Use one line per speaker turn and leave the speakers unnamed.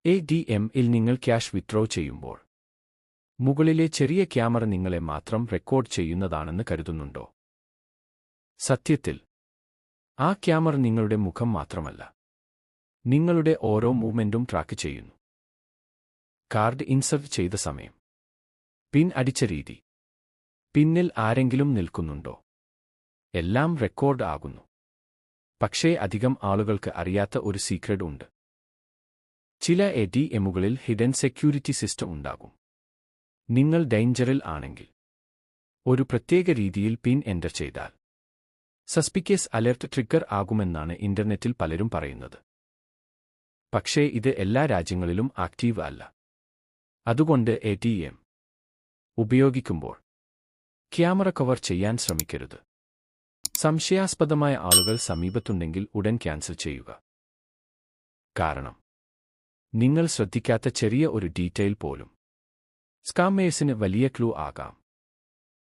ATM-ൽ നിങ്ങൾ cash withdraw ചെയ്യുമ്പോൾ മുകളിലെ ചെറിയ ക്യാമറ നിങ്ങളെ മാത്രം റെക്കോർഡ് ചെയ്യുന്നതാണെന്ന് കരുതുന്നുണ്ടോ? സത്യത്തിൽ, ആ ക്യാമറ നിങ്ങളുടെ മുഖം മാത്രമല്ല, നിങ്ങളുടെ ഓരോ മൂവ്മെന്റും ട്രാക്ക് ചെയ്യുന്നു. കാർഡ് ഇൻസർട്ട് ചെയ്ത സമയം, പിൻ അടിച്ച രീതി, പിന്നിൽ ആരെങ്കിലും നിൽക്കുന്നുണ്ടോ, എല്ലാം റെക്കോർഡ് ആകുന്നു. പക്ഷേ അധികം ആളുകൾക്ക് അറിയാത്ത ഒരു സീക്രട്ട് ഉണ്ട്. ചില ATM-കളിൽ ഹിഡൻ സെക്യൂരിറ്റി സിസ്റ്റം ഉണ്ടാകും. നിങ്ങൾ ഡേഞ്ചറിൽ ആണെങ്കിൽ, ഒരു പ്രത്യേക രീതിയിൽ പിൻ എൻ്റർ ചെയ്താൽ, സസ്പിഷ്യസ് അലർട്ട് ട്രിഗർ ആകുമെന്നാണ് ഇന്റർനെറ്റിൽ പലരും പറയുന്നത്. പക്ഷേ ഇത് എല്ലാ രാജ്യങ്ങളിലും ആക്റ്റീവ് അല്ല. അതുകൊണ്ട് ATM ഉപയോഗിക്കുമ്പോൾ ക്യാമറ കവർ ചെയ്യാൻ ശ്രമിക്കരുത്. സംശയാസ്പദമായ ആളുകൾ സമീപത്തുണ്ടെങ്കിൽ ഉടൻ ക്യാൻസൽ ചെയ്യുക. കാരണം നിങ്ങൾ ശ്രദ്ധിക്കാത്ത ചെറിയ ഒരു ഡീറ്റെയിൽ പോലും സ്കാമേഴ്സിന് വലിയ ക്ലൂ ആകാം.